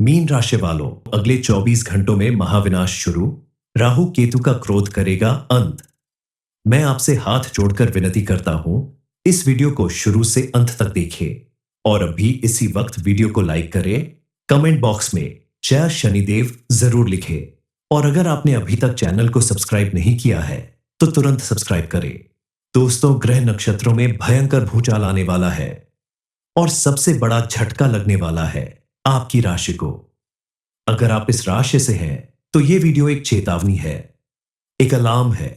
Mean राशि वालों, अगले 24 घंटों में महाविनाश शुरू। राहु केतु का क्रोध करेगा अंत। मैं आपसे हाथ जोड़कर विनती करता हूं, इस वीडियो को शुरू से अंत तक देखें और अभी इसी वक्त वीडियो को लाइक करें। कमेंट बॉक्स में जय शनिदेव जरूर लिखें और अगर आपने अभी तक चैनल को सब्सक्राइब नहीं किया है तो तुरंत सब्सक्राइब करें। दोस्तों, ग्रह नक्षत्रों में भयंकर भूचाल आने वाला है और सबसे बड़ा झटका लगने वाला है आपकी राशि को। अगर आप इस राशि से हैं तो यह वीडियो एक चेतावनी है, एक अलार्म है,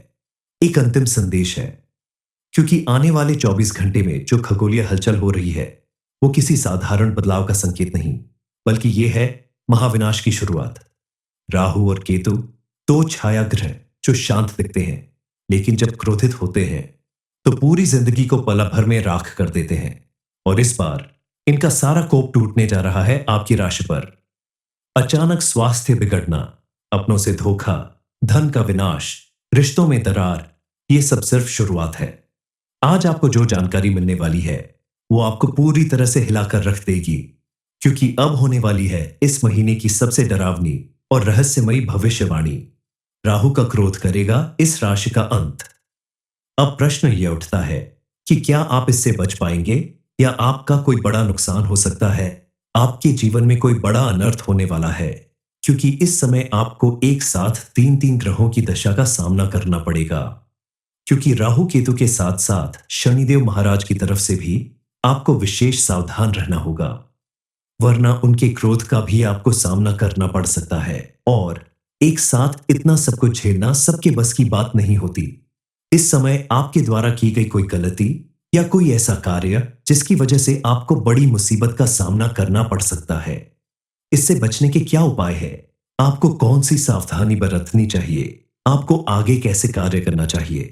एक अंतिम संदेश है, क्योंकि आने वाले 24 घंटे में जो खगोलीय हलचल हो रही है वो किसी साधारण बदलाव का संकेत नहीं, बल्कि यह है महाविनाश की शुरुआत। राहु और केतु दो छाया ग्रह जो शांत दिखते हैं, लेकिन जब क्रोधित होते हैं तो पूरी जिंदगी को पल भर में राख कर देते हैं। और इस बार इनका सारा कोप टूटने जा रहा है आपकी राशि पर। अचानक स्वास्थ्य बिगड़ना, अपनों से धोखा, धन का विनाश, रिश्तों में दरार, ये सब सिर्फ शुरुआत है। आज आपको जो जानकारी मिलने वाली है वो आपको पूरी तरह से हिलाकर रख देगी, क्योंकि अब होने वाली है इस महीने की सबसे डरावनी और रहस्यमयी भविष्यवाणी। राहु का क्रोध करेगा इस राशि का अंत। अब प्रश्न यह उठता है कि क्या आप इससे बच पाएंगे या आपका कोई बड़ा नुकसान हो सकता है। आपके जीवन में कोई बड़ा अनर्थ होने वाला है, क्योंकि इस समय आपको एक साथ तीन तीन ग्रहों की दशा का सामना करना पड़ेगा। क्योंकि राहु केतु के साथ साथ शनिदेव महाराज की तरफ से भी आपको विशेष सावधान रहना होगा, वरना उनके क्रोध का भी आपको सामना करना पड़ सकता है। और एक साथ इतना सब कुछ झेलना सबके बस की बात नहीं होती। इस समय आपके द्वारा की गई कोई गलती या कोई ऐसा कार्य जिसकी वजह से आपको बड़ी मुसीबत का सामना करना पड़ सकता है। इससे बचने के क्या उपाय है, आपको कौन सी सावधानी बरतनी चाहिए, आपको आगे कैसे कार्य करना चाहिए,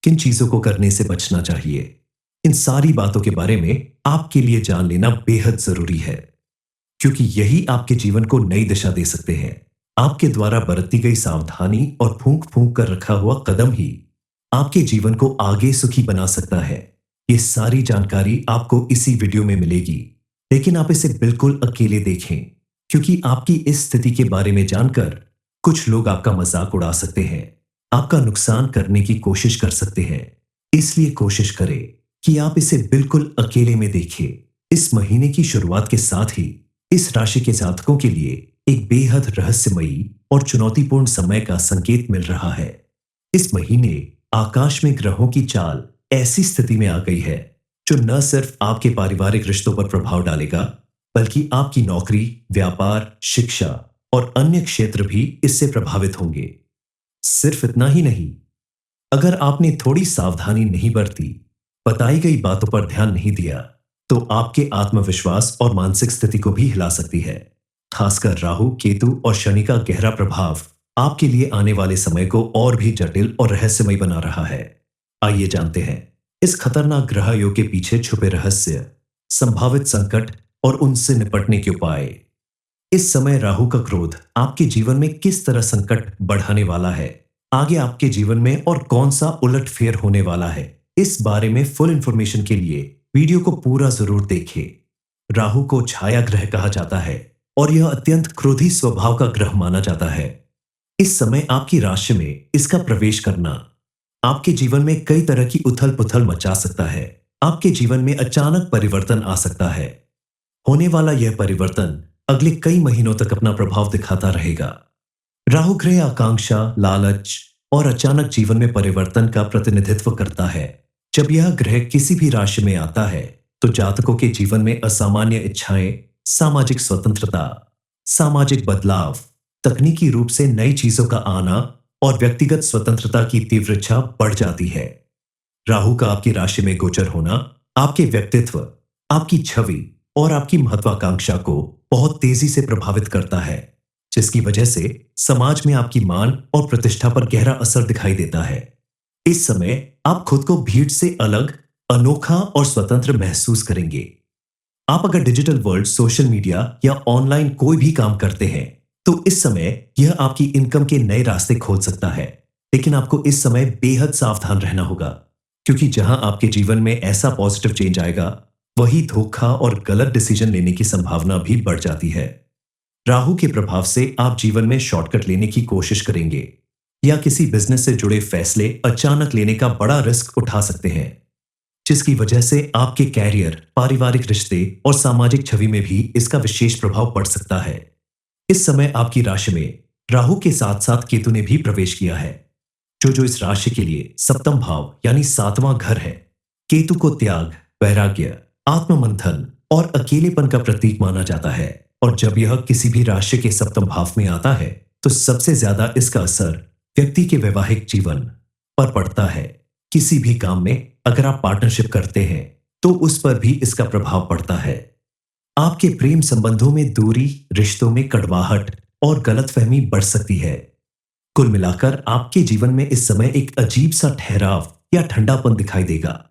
किन चीजों को करने से बचना चाहिए, इन सारी बातों के बारे में आपके लिए जान लेना बेहद जरूरी है, क्योंकि यही आपके जीवन को नई दिशा दे सकते हैं। आपके द्वारा बरती गई सावधानी और फूंक फूंक कर रखा हुआ कदम ही आपके जीवन को आगे सुखी बना सकता है। ये सारी जानकारी आपको इसी वीडियो में मिलेगी, लेकिन आप इसे बिल्कुल अकेले देखें, क्योंकि आपकी इस स्थिति के बारे में जानकर कुछ लोग आपका मजाक उड़ा सकते हैं, आपका नुकसान करने की कोशिश कर सकते हैं। इसलिए कोशिश करें कि आप इसे बिल्कुल अकेले में देखें। इस महीने की शुरुआत के साथ ही इस राशि के जातकों के लिए एक बेहद रहस्यमयी और चुनौतीपूर्ण समय का संकेत मिल रहा है। इस महीने आकाश में ग्रहों की चाल ऐसी स्थिति में आ गई है जो न सिर्फ आपके पारिवारिक रिश्तों पर प्रभाव डालेगा, बल्कि आपकी नौकरी, व्यापार, शिक्षा और अन्य क्षेत्र भी इससे प्रभावित होंगे। सिर्फ इतना ही नहीं, अगर आपने थोड़ी सावधानी नहीं बरती, बताई गई बातों पर ध्यान नहीं दिया, तो आपके आत्मविश्वास और मानसिक स्थिति को भी हिला सकती है। खासकर राहु, केतु और शनि का गहरा प्रभाव आपके लिए आने वाले समय को और भी जटिल और रहस्यमय बना रहा है। आइए जानते हैं इस खतरनाक ग्रह योग के पीछे छुपे रहस्य, संभावित संकट और उनसे निपटने के उपाय। इस समय राहु का क्रोध आपके जीवन में किस तरह संकट बढ़ाने वाला है, आगे आपके जीवन में और कौन सा उलटफेर होने वाला है, इस बारे में फुल इंफॉर्मेशन के लिए वीडियो को पूरा जरूर देखें। राहु को छाया ग्रह कहा जाता है और यह अत्यंत क्रोधी स्वभाव का ग्रह माना जाता है। इस समय आपकी राशि में इसका प्रवेश करना आपके जीवन में कई तरह की उथल पुथल मचा सकता है। आपके जीवन में अचानक परिवर्तन आ सकता है। होने वाला यह परिवर्तन अगले कई महीनों तक अपना प्रभाव दिखाता रहेगा। राहु ग्रह आकांक्षा, लालच और अचानक जीवन में परिवर्तन का प्रतिनिधित्व करता है। जब यह ग्रह किसी भी राशि में आता है तो जातकों के जीवन में असामान्य इच्छाएं, सामाजिक स्वतंत्रता, सामाजिक बदलाव, तकनीकी रूप से नई चीजों का आना और व्यक्तिगत स्वतंत्रता की तीव्र इच्छा बढ़ जाती है। राहु का आपकी राशि में गोचर होना आपके व्यक्तित्व, आपकी छवि और आपकी महत्वाकांक्षा को बहुत तेजी से प्रभावित करता है, जिसकी वजह से समाज में आपकी मान और प्रतिष्ठा पर गहरा असर दिखाई देता है। इस समय आप खुद को भीड़ से अलग, अनोखा और स्वतंत्र महसूस करेंगे। आप अगर डिजिटल वर्ल्ड, सोशल मीडिया या ऑनलाइन कोई भी काम करते हैं तो इस समय यह आपकी इनकम के नए रास्ते खोल सकता है, लेकिन आपको इस समय बेहद सावधान रहना होगा, क्योंकि जहां आपके जीवन में ऐसा पॉजिटिव चेंज आएगा, वही धोखा और गलत डिसीजन लेने की संभावना भी बढ़ जाती है। राहु के प्रभाव से आप जीवन में शॉर्टकट लेने की कोशिश करेंगे या किसी बिजनेस से जुड़े फैसले अचानक लेने का बड़ा रिस्क उठा सकते हैं, जिसकी वजह से आपके कैरियर, पारिवारिक रिश्ते और सामाजिक छवि में भी इसका विशेष प्रभाव पड़ सकता है। इस समय आपकी राशि में राहु के साथ साथ केतु ने भी प्रवेश किया है, जो इस राशि के लिए सप्तम भाव यानी सातवां घर है। केतु को त्याग, वैराग्य, आत्ममंथन और अकेलेपन का प्रतीक माना जाता है, और जब यह किसी भी राशि के सप्तम भाव में आता है तो सबसे ज्यादा इसका असर व्यक्ति के वैवाहिक जीवन पर पड़ता है। किसी भी काम में अगर आप पार्टनरशिप करते हैं तो उस पर भी इसका प्रभाव पड़ता है। आपके प्रेम संबंधों में दूरी, रिश्तों में कड़वाहट और गलतफहमी बढ़ सकती है। कुल मिलाकर आपके जीवन में इस समय एक अजीब सा ठहराव या ठंडापन दिखाई देगा।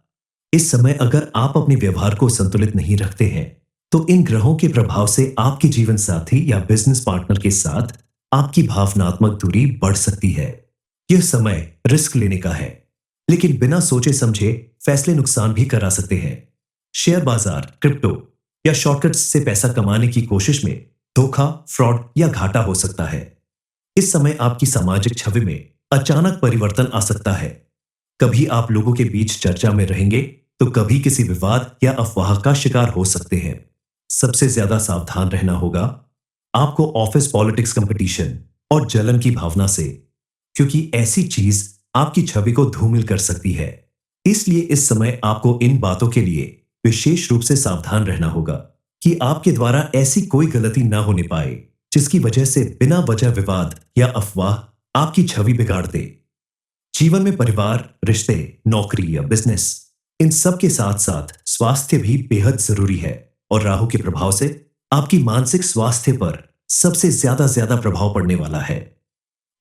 इस समय अगर आप अपने व्यवहार को संतुलित नहीं रखते हैं तो इन ग्रहों के प्रभाव से आपके जीवन साथी या बिजनेस पार्टनर के साथ आपकी भावनात्मक दूरी बढ़ सकती है। यह समय रिस्क लेने का है, लेकिन बिना सोचे समझे फैसले नुकसान भी करा सकते हैं। शेयर बाजार, क्रिप्टो या शॉर्टकट्स से पैसा कमाने की कोशिश में धोखा, फ्रॉड या घाटा हो सकता है। इस समय आपकी सामाजिक छवि में अचानक परिवर्तन आ सकता है। कभी आप लोगों के बीच चर्चा में रहेंगे तो कभी किसी विवाद या अफवाह का शिकार हो सकते हैं। सबसे ज्यादा सावधान रहना होगा आपको ऑफिस पॉलिटिक्स, कंपटीशन और जलन की भावना से, क्योंकि ऐसी चीज आपकी छवि को धूमिल कर सकती है। इसलिए इस समय आपको इन बातों के लिए विशेष रूप से सावधान रहना होगा कि आपके द्वारा ऐसी कोई गलती ना होने पाए जिसकी वजह से बिना वजह विवाद या अफवाह आपकी छवि बिगाड़ दे। जीवन में परिवार, रिश्ते, नौकरी या बिजनेस, इन सब के साथ साथ स्वास्थ्य भी बेहद जरूरी है, और राहु के प्रभाव से आपकी मानसिक स्वास्थ्य पर सबसे ज्यादा प्रभाव पड़ने वाला है।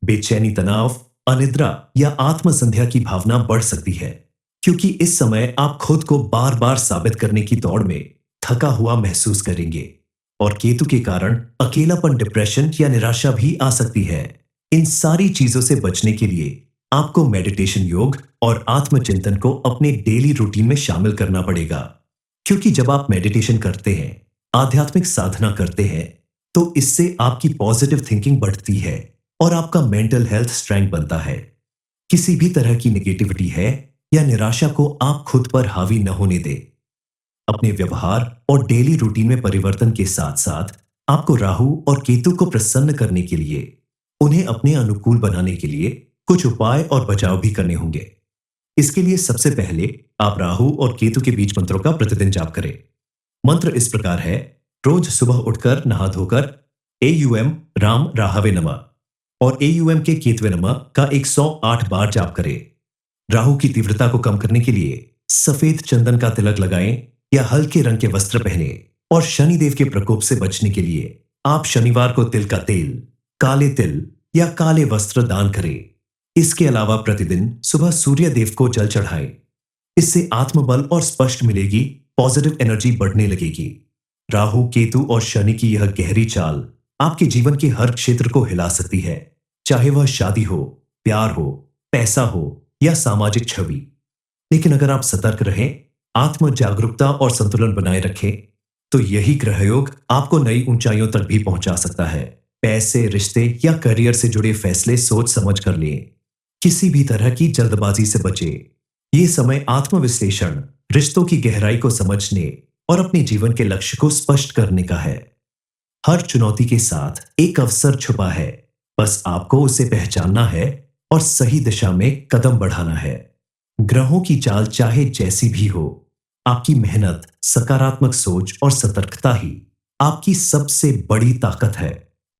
बेचैनी, तनाव, अनिद्रा या आत्मसंध्या की भावना बढ़ सकती है, क्योंकि इस समय आप खुद को बार बार साबित करने की दौड़ में थका हुआ महसूस करेंगे, और केतु के कारण अकेलापन, डिप्रेशन या निराशा भी आ सकती है। इन सारी चीजों से बचने के लिए आपको मेडिटेशन, योग और आत्मचिंतन को अपने डेली रूटीन में शामिल करना पड़ेगा, क्योंकि जब आप मेडिटेशन करते हैं, आध्यात्मिक साधना करते हैं, तो इससे आपकी पॉजिटिव थिंकिंग बढ़ती है और आपका मेंटल हेल्थ स्ट्रेंथ बनता है। किसी भी तरह की नेगेटिविटी है या निराशा को आप खुद पर हावी न होने दें। अपने व्यवहार और डेली रूटीन में परिवर्तन के साथ साथ आपको राहु और केतु को प्रसन्न करने के लिए, उन्हें अपने अनुकूल बनाने के लिए कुछ उपाय और बचाव भी करने होंगे। इसके लिए सबसे पहले आप राहु और केतु के बीच मंत्रों का प्रतिदिन जाप करें। मंत्र इस प्रकार है: रोज सुबह उठकर नहा धोकर AUM राम राहवे नमः और AUM के केतवे नमः का 108 बार जाप करें। राहु की तीव्रता को कम करने के लिए सफेद चंदन का तिलक लगाएं या हल्के रंग के वस्त्र पहने, और शनिदेव के प्रकोप से बचने के लिए आप शनिवार को तिल का तेल, काले तिल या काले वस्त्र दान करें। इसके अलावा प्रतिदिन सुबह सूर्य देव को जल चढ़ाएं। इससे आत्मबल और स्पष्ट मिलेगी, पॉजिटिव एनर्जी बढ़ने लगेगी। राहु, केतु और शनि की यह गहरी चाल आपके जीवन के हर क्षेत्र को हिला सकती है, चाहे वह शादी हो, प्यार हो, पैसा हो या सामाजिक छवि। लेकिन अगर आप सतर्क रहें, आत्म जागरूकता और संतुलन बनाए रखें, तो यही ग्रहयोग आपको नई ऊंचाइयों तक भी पहुंचा सकता है। पैसे, रिश्ते या करियर से जुड़े फैसले सोच समझ कर लें। किसी भी तरह की जल्दबाजी से बचें। ये समय आत्मविश्लेषण, रिश्तों की गहराई को समझने और अपने जीवन के लक्ष्य को स्पष्ट करने का है। हर चुनौती के साथ एक अवसर छुपा है, बस आपको उसे पहचानना है और सही दिशा में कदम बढ़ाना है। ग्रहों की चाल चाहे जैसी भी हो, आपकी मेहनत, सकारात्मक सोच और सतर्कता ही आपकी सबसे बड़ी ताकत है।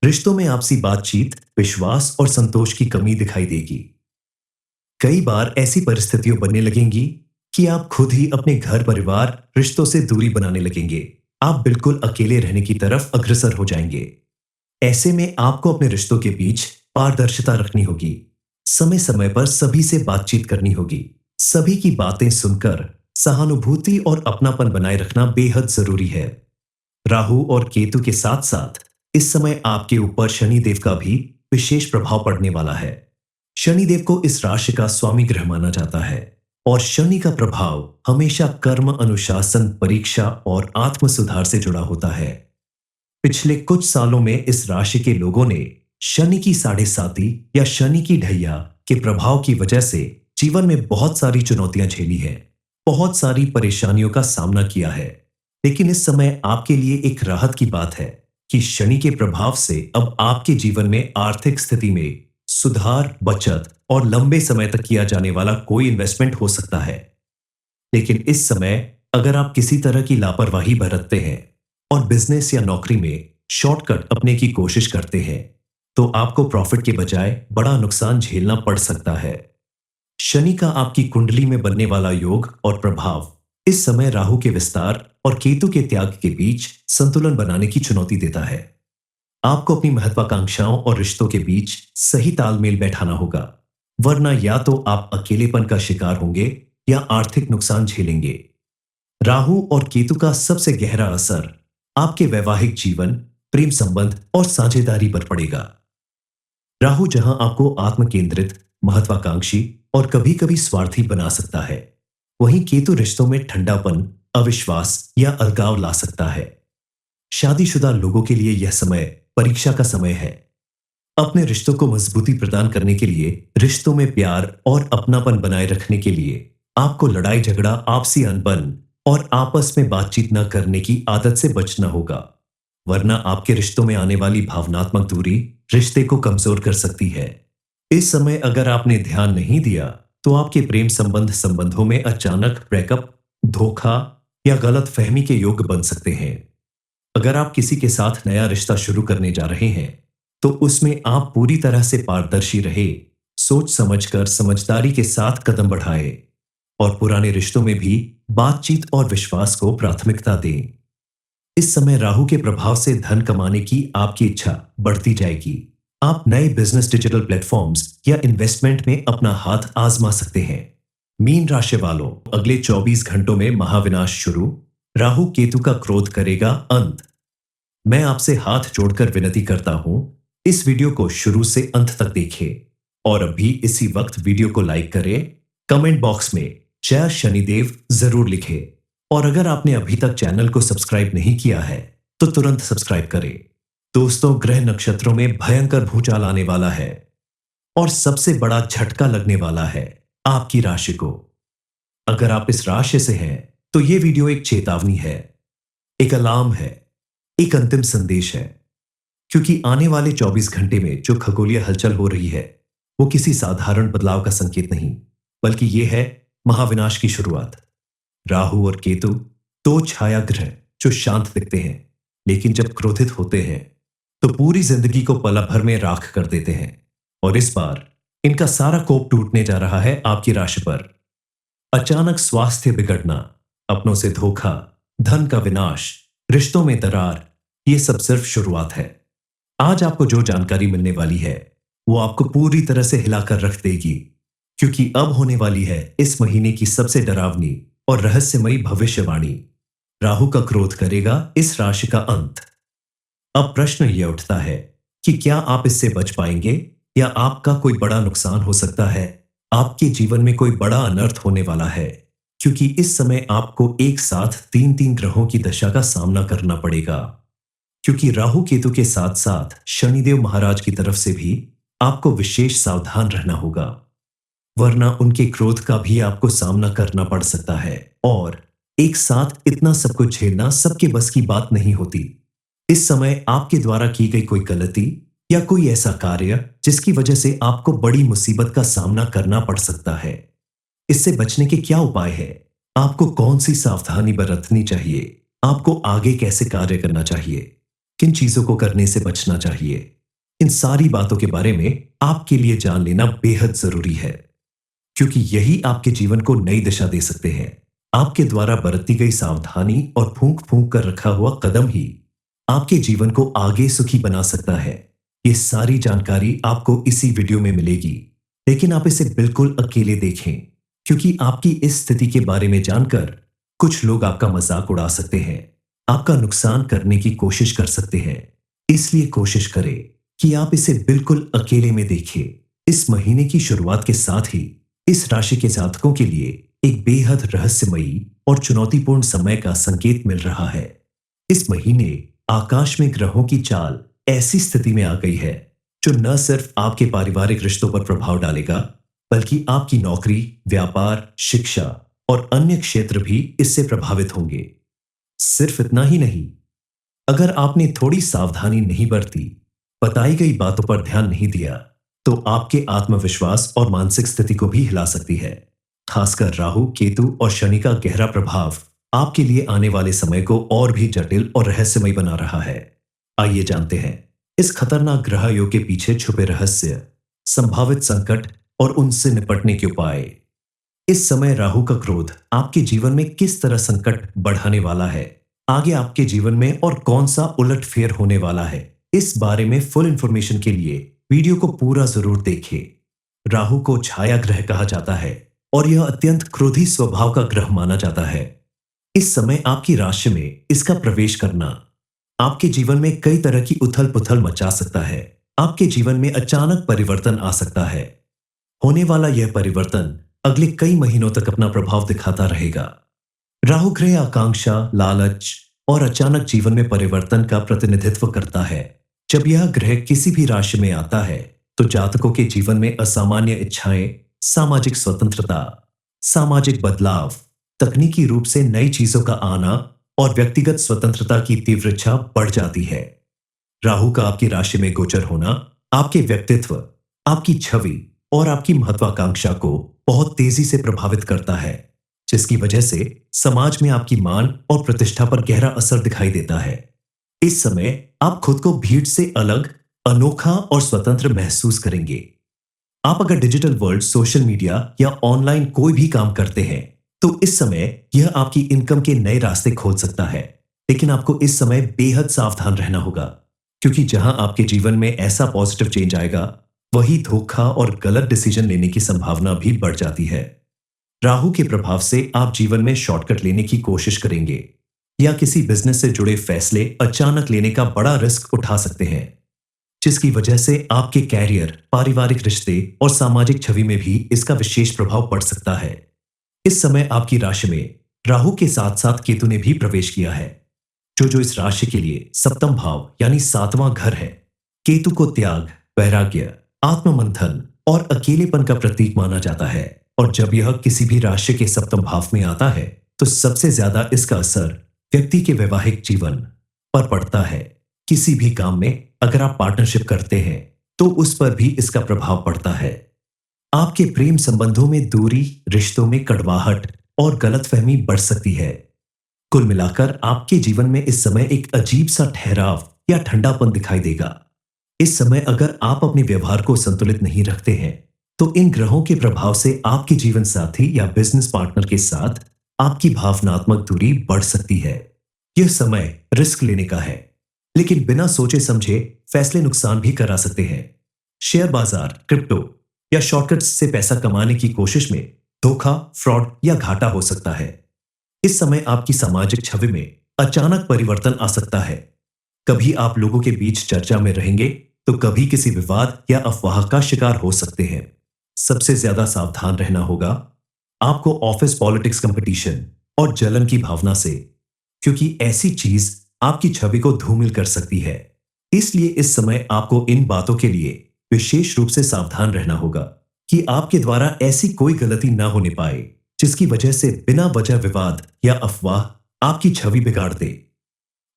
रिश्तों में आपसी बातचीत, विश्वास और संतोष की कमी दिखाई देगी। कई बार ऐसी परिस्थितियां बनने लगेंगी कि आप खुद ही अपने घर, परिवार, रिश्तों से दूरी बनाने लगेंगे। आप बिल्कुल अकेले रहने की तरफ अग्रसर हो जाएंगे। ऐसे में आपको अपने रिश्तों के बीच पारदर्शिता रखनी होगी। समय समय पर सभी से बातचीत करनी होगी। सभी की बातें सुनकर सहानुभूति और अपनापन बनाए रखना बेहद जरूरी है। राहु और केतु के साथ साथ इस समय आपके ऊपर शनिदेव का भी विशेष प्रभाव पड़ने वाला है। शनिदेव को इस राशि का स्वामी ग्रह माना जाता है, और शनि का प्रभाव हमेशा कर्म, अनुशासन, परीक्षा और आत्म सुधार से जुड़ा होता है। पिछले कुछ सालों में इस राशि के लोगों ने शनि की साढ़े साती या शनि की ढैया के प्रभाव की वजह से जीवन में बहुत सारी चुनौतियां झेली है, बहुत सारी परेशानियों का सामना किया है। लेकिन इस समय आपके लिए एक राहत की बात है कि शनि के प्रभाव से अब आपके जीवन में आर्थिक स्थिति में सुधार, बचत और लंबे समय तक किया जाने वाला कोई इन्वेस्टमेंट हो सकता है। लेकिन इस समय अगर आप किसी तरह की लापरवाही बरतते हैं और बिजनेस या नौकरी में शॉर्टकट अपने की कोशिश करते हैं, तो आपको प्रॉफिट के बजाय बड़ा नुकसान झेलना पड़ सकता है। शनि का आपकी कुंडली में बनने वाला योग और प्रभाव इस समय राहु के विस्तार और केतु के त्याग के बीच संतुलन बनाने की चुनौती देता है। आपको अपनी महत्वाकांक्षाओं और रिश्तों के बीच सही तालमेल बैठाना होगा, वरना या तो आप अकेलेपन का शिकार होंगे या आर्थिक नुकसान झेलेंगे। राहु और केतु का सबसे गहरा असर आपके वैवाहिक जीवन, प्रेम संबंध और साझेदारी पर पड़ेगा। राहु जहां आपको आत्मकेंद्रित, महत्वाकांक्षी और कभी-कभी स्वार्थी बना सकता है, वहीं केतु रिश्तों में ठंडापन, अविश्वास या अलगाव ला सकता है। शादीशुदा लोगों के लिए यह समय परीक्षा का समय है। अपने रिश्तों को मजबूती प्रदान करने के लिए, रिश्तों में प्यार और अपनापन बनाए रखने के लिए आपको लड़ाई झगड़ा, आपसी अनबन और आपस में बातचीत न करने की आदत से बचना होगा, वरना आपके रिश्तों में आने वाली भावनात्मक दूरी रिश्ते को कमजोर कर सकती है। इस समय अगर आपने ध्यान नहीं दिया तो आपके प्रेम संबंधों में अचानक ब्रेकअप, धोखा या गलत फहमी के योग बन सकते हैं। अगर आप किसी के साथ नया रिश्ता शुरू करने जा रहे हैं, तो उसमें आप पूरी तरह से पारदर्शी रहे, सोच समझकर समझदारी के साथ कदम बढ़ाएं और पुराने रिश्तों में भी बातचीत और विश्वास को प्राथमिकता दें। इस समय राहु के प्रभाव से धन कमाने की आपकी इच्छा बढ़ती जाएगी। आप नए बिजनेस, डिजिटल प्लेटफॉर्म्स या इन्वेस्टमेंट में अपना हाथ आजमा सकते हैं। मीन राशि वालों, अगले 24 घंटों में महाविनाश शुरू, राहु केतु का क्रोध करेगा अंत। मैं आपसे हाथ जोड़कर विनती करता हूं, इस वीडियो को शुरू से अंत तक देखें और अभी इसी वक्त वीडियो को लाइक करें। कमेंट बॉक्स में जय शनिदेव जरूर लिखें और अगर आपने अभी तक चैनल को सब्सक्राइब नहीं किया है तो तुरंत सब्सक्राइब करें। दोस्तों, ग्रह नक्षत्रों में भयंकर भूचाल आने वाला है और सबसे बड़ा झटका लगने वाला है आपकी राशि को। अगर आप इस राशि से हैं तो यह वीडियो एक चेतावनी है, एक अलार्म है, एक अंतिम संदेश है, क्योंकि आने वाले 24 घंटे में जो खगोलीय हलचल हो रही है वो किसी साधारण बदलाव का संकेत नहीं, बल्कि यह है महाविनाश की शुरुआत। राहु और केतु दो छाया ग्रह जो शांत दिखते हैं, लेकिन जब क्रोधित होते हैं तो पूरी जिंदगी को पल भर में राख कर देते हैं। और इस बार इनका सारा कोप टूटने जा रहा है आपकी राशि पर। अचानक स्वास्थ्य बिगड़ना, अपनों से धोखा, धन का विनाश, रिश्तों में दरार, ये सब सिर्फ शुरुआत है। आज आपको जो जानकारी मिलने वाली है वो आपको पूरी तरह से हिलाकर रख देगी, क्योंकि अब होने वाली है इस महीने की सबसे डरावनी और रहस्यमयी भविष्यवाणी। राहु का क्रोध करेगा इस राशि का अंत। अब प्रश्न यह उठता है कि क्या आप इससे बच पाएंगे या आपका कोई बड़ा नुकसान हो सकता है। आपके जीवन में कोई बड़ा अनर्थ होने वाला है, क्योंकि इस समय आपको एक साथ तीन तीन ग्रहों की दशा का सामना करना पड़ेगा। क्योंकि राहु केतु के साथ साथ शनिदेव महाराज की तरफ से भी आपको विशेष सावधान रहना होगा, वरना उनके क्रोध का भी आपको सामना करना पड़ सकता है और एक साथ इतना सब कुछ झेलना सबके बस की बात नहीं होती। इस समय आपके द्वारा की गई कोई गलती या कोई ऐसा कार्य जिसकी वजह से आपको बड़ी मुसीबत का सामना करना पड़ सकता है। इससे बचने के क्या उपाय है? आपको कौन सी सावधानी बरतनी चाहिए? आपको आगे कैसे कार्य करना चाहिए? किन चीजों को करने से बचना चाहिए? इन सारी बातों के बारे में आपके लिए जान लेना बेहद जरूरी है, क्योंकि यही आपके जीवन को नई दिशा दे सकते हैं। आपके द्वारा बरती गई सावधानी और फूंक फूंक कर रखा हुआ कदम ही आपके जीवन को आगे सुखी बना सकता है। ये सारी जानकारी आपको इसी वीडियो में मिलेगी, लेकिन आप इसे बिल्कुल अकेले देखें, क्योंकि आपकी इस स्थिति के बारे में जानकर कुछ लोग आपका मजाक उड़ा सकते हैं, आपका नुकसान करने की कोशिश कर सकते हैं। इसलिए कोशिश करें कि आप इसे बिल्कुल अकेले में देखें। इस महीने की शुरुआत के साथ ही इस राशि के जातकों के लिए एक बेहद रहस्यमयी और चुनौतीपूर्ण समय का संकेत मिल रहा है। इस महीने आकाश में ग्रहों की चाल ऐसी स्थिति में आ गई है जो न सिर्फ आपके पारिवारिक रिश्तों पर प्रभाव डालेगा, बल्कि आपकी नौकरी, व्यापार, शिक्षा और अन्य क्षेत्र भी इससे प्रभावित होंगे। सिर्फ इतना ही नहीं, अगर आपने थोड़ी सावधानी नहीं बरती, बताई गई बातों पर ध्यान नहीं दिया, तो आपके आत्मविश्वास और मानसिक स्थिति को भी हिला सकती है। खासकर राहु, केतु और शनि का गहरा प्रभाव आपके लिए आने वाले समय को और भी जटिल और रहस्यमय बना रहा है। आइए जानते हैं इस खतरनाक ग्रह योग के पीछे छुपे रहस्य, संभावित संकट और उनसे निपटने के उपाय। इस समय राहु का क्रोध आपके जीवन में किस तरह संकट बढ़ाने वाला है, आगे आपके जीवन में और कौन सा उलटफेर होने वाला है, इस बारे में फुल इंफॉर्मेशन के लिए वीडियो को पूरा जरूर देखें। राहु को छाया ग्रह कहा जाता है और यह अत्यंत क्रोधी स्वभाव का ग्रह माना जाता है। इस समय आपकी राशि में इसका प्रवेश करना आपके जीवन में कई तरह की उथल पुथल मचा सकता है। आपके जीवन में अचानक परिवर्तन आ सकता है। होने वाला यह परिवर्तन अगले कई महीनों तक अपना प्रभाव दिखाता रहेगा। राहु ग्रह आकांक्षा, लालच और अचानक जीवन में परिवर्तन का प्रतिनिधित्व करता है। जब यह ग्रह किसी भी राशि में आता है तो जातकों के जीवन में असामान्य इच्छाएं, सामाजिक स्वतंत्रता, सामाजिक बदलाव, तकनीकी रूप से नई चीजों का आना और व्यक्तिगत स्वतंत्रता की तीव्र इच्छा बढ़ जाती है। राहु का आपकी राशि में गोचर होना आपके व्यक्तित्व, आपकी छवि और आपकी महत्वाकांक्षा को बहुत तेजी से प्रभावित करता है, जिसकी वजह से समाज में आपकी मान और प्रतिष्ठा पर गहरा असर दिखाई देता है। इस समय आप खुद को भीड़ से अलग, अनोखा और स्वतंत्र महसूस करेंगे। आप अगर डिजिटल वर्ल्ड, सोशल मीडिया या ऑनलाइन कोई भी काम करते हैं तो इस समय यह आपकी इनकम के नए रास्ते खोल सकता है। लेकिन आपको इस समय बेहद सावधान रहना होगा, क्योंकि जहां आपके जीवन में ऐसा पॉजिटिव चेंज आएगा, वही धोखा और गलत डिसीजन लेने की संभावना भी बढ़ जाती है। राहु के प्रभाव से आप जीवन में शॉर्टकट लेने की कोशिश करेंगे या किसी बिजनेस से जुड़े फैसले अचानक लेने का बड़ा रिस्क उठा सकते हैं, जिसकी वजह से आपके कैरियर, पारिवारिक रिश्ते और सामाजिक छवि में भी इसका विशेष प्रभाव पड़ सकता है। इस समय आपकी राशि में राहु के साथ साथ केतु ने भी प्रवेश किया है, जो इस राशि के लिए सप्तम भाव यानी 7वां घर है। केतु को त्याग, वैराग्य, आत्ममंथन और अकेलेपन का प्रतीक माना जाता है, और जब यह किसी भी राशि के सप्तम भाव में आता है तो सबसे ज्यादा इसका असर व्यक्ति के वैवाहिक जीवन पर पड़ता है। किसी भी काम में अगर आप पार्टनरशिप करते हैं तो उस पर भी इसका प्रभाव पड़ता है। आपके प्रेम संबंधों में दूरी, रिश्तों में कड़वाहट और गलतफहमी बढ़ सकती है। कुल मिलाकर आपके जीवन में इस समय एक अजीब सा ठहराव या ठंडापन दिखाई देगा। इस समय अगर आप अपने व्यवहार को संतुलित नहीं रखते हैं तो इन ग्रहों के प्रभाव से आपके जीवन साथी या बिजनेस पार्टनर के साथ आपकी भावनात्मक दूरी बढ़ सकती है। यह समय रिस्क लेने का है, लेकिन बिना सोचे समझे फैसले नुकसान भी करा सकते हैं। शेयर बाजार, क्रिप्टो या शॉर्टकट्स से पैसा कमाने की कोशिश में धोखा, फ्रॉड या घाटा हो सकता है। इस समय आपकी सामाजिक छवि में अचानक परिवर्तन आ सकता है। कभी आप लोगों के बीच चर्चा में रहेंगे तो कभी किसी विवाद या अफवाह का शिकार हो सकते हैं। सबसे ज्यादा सावधान रहना होगा आपको ऑफिस पॉलिटिक्स, कंपटीशन और जलन की भावना से, क्योंकि ऐसी चीज आपकी छवि को धूमिल कर सकती है। इसलिए इस समय आपको इन बातों के लिए विशेष रूप से सावधान रहना होगा कि आपके द्वारा ऐसी कोई गलती ना होने पाए जिसकी वजह से बिना वजह विवाद या अफवाह आपकी छवि बिगाड़ दे।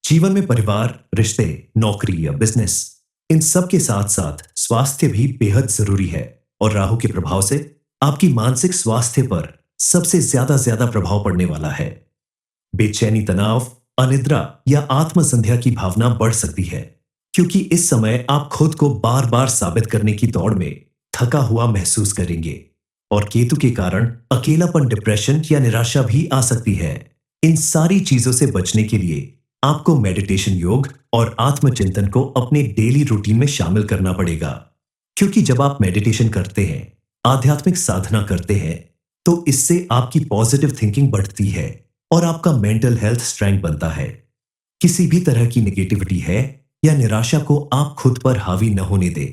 जीवन में परिवार, रिश्ते, नौकरी या बिजनेस, इन सब के साथ साथ स्वास्थ्य भी बेहद जरूरी है, और राहु के प्रभाव से आपकी मानसिक स्वास्थ्य पर सबसे ज्यादा प्रभाव पड़ने वाला है। बेचैनी, तनाव, अनिद्रा या आत्मसंध्या की भावना बढ़ सकती है, क्योंकि इस समय आप खुद को बार बार साबित करने की दौड़ में थका हुआ महसूस करेंगे, और केतु के कारण अकेलापन, डिप्रेशन या निराशा भी आ सकती है। इन सारी चीजों से बचने के लिए आपको मेडिटेशन, योग और आत्मचिंतन को अपने डेली रूटीन में शामिल करना पड़ेगा, क्योंकि जब आप मेडिटेशन करते हैं, आध्यात्मिक साधना करते हैं, तो इससे आपकी पॉजिटिव थिंकिंग बढ़ती है और आपका मेंटल हेल्थ स्ट्रेंथ बनता है। किसी भी तरह की नेगेटिविटी है या निराशा को आप खुद पर हावी न होने दें।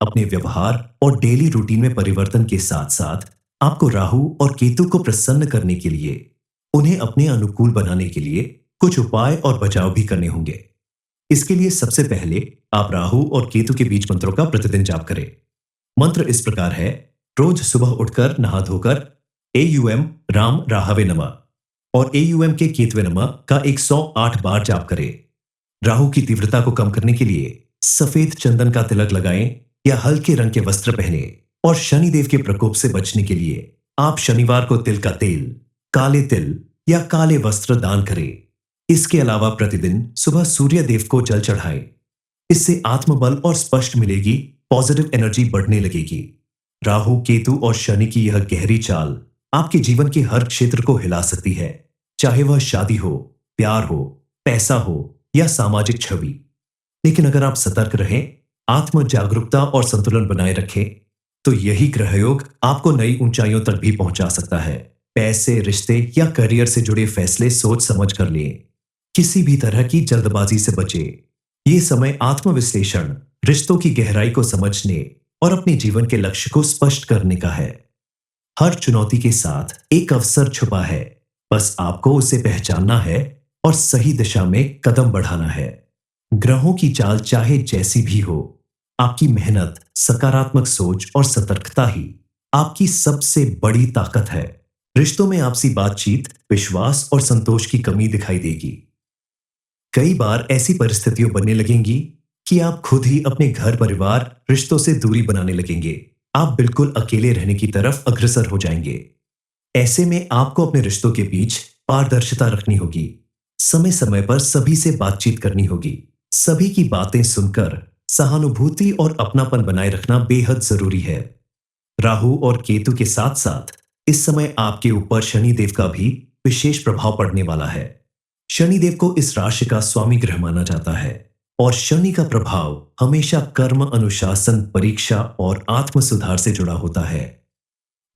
अपने व्यवहार और डेली रूटीन में परिवर्तन के साथ साथ आपको राहु और केतु को प्रसन्न करने के लिए, उन्हें अपने अनुकूल बनाने के लिए कुछ उपाय और बचाव भी करने होंगे। इसके लिए सबसे पहले आप राहु और केतु के बीच मंत्रों का प्रतिदिन जाप करें। मंत्र इस प्रकार है। रोज सुबह उठकर नहा धोकर एयूएम राम राहवे नमः और एयूएम के केतवे नमः का 108 बार जाप करें। राहु की तीव्रता को कम करने के लिए सफेद चंदन का तिलक लगाएं या हल्के रंग के वस्त्र पहने और शनिदेव के प्रकोप से बचने के लिए आप शनिवार को तिल का तेल, काले तिल या काले वस्त्र दान करें। इसके अलावा प्रतिदिन सुबह सूर्य देव को जल चढ़ाएं। इससे आत्मबल और स्पष्ट मिलेगी, पॉजिटिव एनर्जी बढ़ने लगेगी। राहु, केतु और शनि की यह गहरी चाल आपके जीवन के हर क्षेत्र को हिला सकती है, चाहे वह शादी हो, प्यार हो, पैसा हो या सामाजिक छवि। लेकिन अगर आप सतर्क रहें, आत्म जागरूकता और संतुलन बनाए रखें, तो यही ग्रहयोग आपको नई ऊंचाइयों तक भी पहुंचा सकता है। पैसे, रिश्ते या करियर से जुड़े फैसले सोच समझ कर लें। किसी भी तरह की जल्दबाजी से बचें। ये समय आत्मविश्लेषण, रिश्तों की गहराई को समझने और अपने जीवन के लक्ष्य को स्पष्ट करने का है। हर चुनौती के साथ एक अवसर छुपा है, बस आपको उसे पहचानना है और सही दिशा में कदम बढ़ाना है। ग्रहों की चाल चाहे जैसी भी हो, आपकी मेहनत, सकारात्मक सोच और सतर्कता ही आपकी सबसे बड़ी ताकत है। रिश्तों में आपसी बातचीत, विश्वास और संतोष की कमी दिखाई देगी। कई बार ऐसी परिस्थितियां बनने लगेंगी कि आप खुद ही अपने घर परिवार, रिश्तों से दूरी बनाने लगेंगे। आप बिल्कुल अकेले रहने की तरफ अग्रसर हो जाएंगे। ऐसे में आपको अपने रिश्तों के बीच पारदर्शिता रखनी होगी। समय समय पर सभी से बातचीत करनी होगी। सभी की बातें सुनकर सहानुभूति और अपनापन बनाए रखना बेहद जरूरी है। राहु और केतु के साथ साथ इस समय आपके ऊपर शनिदेव का भी विशेष प्रभाव पड़ने वाला है। शनिदेव को इस राशि का स्वामी ग्रह माना जाता है और शनि का प्रभाव हमेशा कर्म, अनुशासन, परीक्षा और आत्म सुधार से जुड़ा होता है।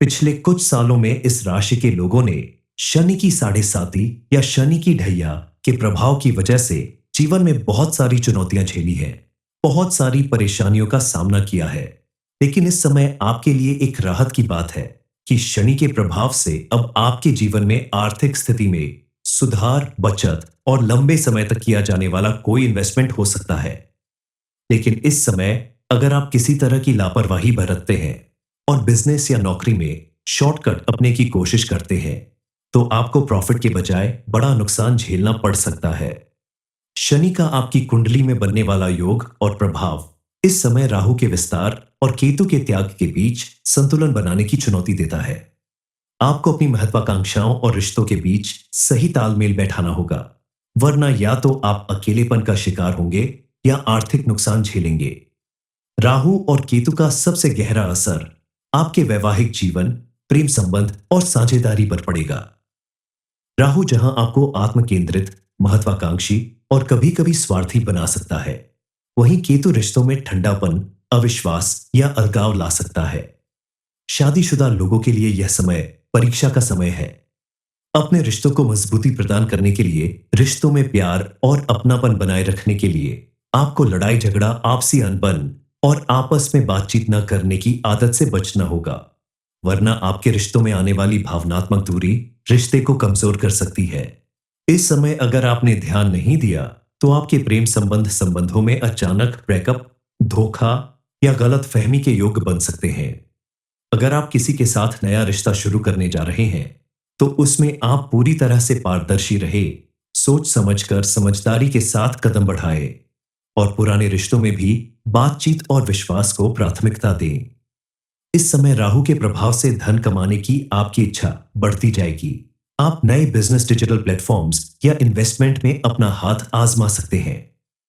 पिछले कुछ सालों में इस राशि के लोगों ने शनि की साढ़े साती या शनि की ढैया के प्रभाव की वजह से जीवन में बहुत सारी चुनौतियां झेली हैं, बहुत सारी परेशानियों का सामना किया है। लेकिन इस समय आपके लिए एक राहत की बात है कि शनि के प्रभाव से अब आपके जीवन में आर्थिक स्थिति में सुधार, बचत और लंबे समय तक किया जाने वाला कोई इन्वेस्टमेंट हो सकता है। लेकिन इस समय अगर आप किसी तरह की लापरवाही बरतते हैं और बिजनेस या नौकरी में शॉर्टकट अपने की कोशिश करते हैं, तो आपको प्रॉफिट के बजाय बड़ा नुकसान झेलना पड़ सकता है। शनि का आपकी कुंडली में बनने वाला योग और प्रभाव इस समय राहु के विस्तार और केतु के त्याग के बीच संतुलन बनाने की चुनौती देता है। आपको अपनी महत्वाकांक्षाओं और रिश्तों के बीच सही तालमेल बैठाना होगा, वरना या तो आप अकेलेपन का शिकार होंगे या आर्थिक नुकसान झेलेंगे। राहु और केतु का सबसे गहरा असर आपके वैवाहिक जीवन, प्रेम संबंध और साझेदारी पर पड़ेगा। राहु जहां आपको आत्मकेंद्रित, महत्वाकांक्षी और कभी-कभी स्वार्थी बना सकता है, वहीं केतु रिश्तों में ठंडापन, अविश्वास या अलगाव ला सकता है। शादीशुदा लोगों के लिए यह समय परीक्षा का समय है। अपने रिश्तों को मजबूती प्रदान करने के लिए, रिश्तों में प्यार और अपनापन बनाए रखने के लिए आपको लड़ाई झगड़ा, आपसी अनबन और आपस में बातचीत न करने की आदत से बचना होगा, वरना आपके रिश्तों में आने वाली भावनात्मक दूरी रिश्ते को कमजोर कर सकती है। इस समय अगर आपने ध्यान नहीं दिया तो आपके प्रेम संबंधों में अचानक ब्रेकअप, धोखा या गलत फहमी के योग बन सकते हैं। अगर आप किसी के साथ नया रिश्ता शुरू करने जा रहे हैं, तो उसमें आप पूरी तरह से पारदर्शी रहे, सोच समझकर समझदारी के साथ कदम बढ़ाएं और पुराने रिश्तों में भी बातचीत और विश्वास को प्राथमिकता दें। इस समय राहु के प्रभाव से धन कमाने की आपकी इच्छा बढ़ती जाएगी। आप नए बिजनेस, डिजिटल प्लेटफॉर्म्स या इन्वेस्टमेंट में अपना हाथ आजमा सकते हैं।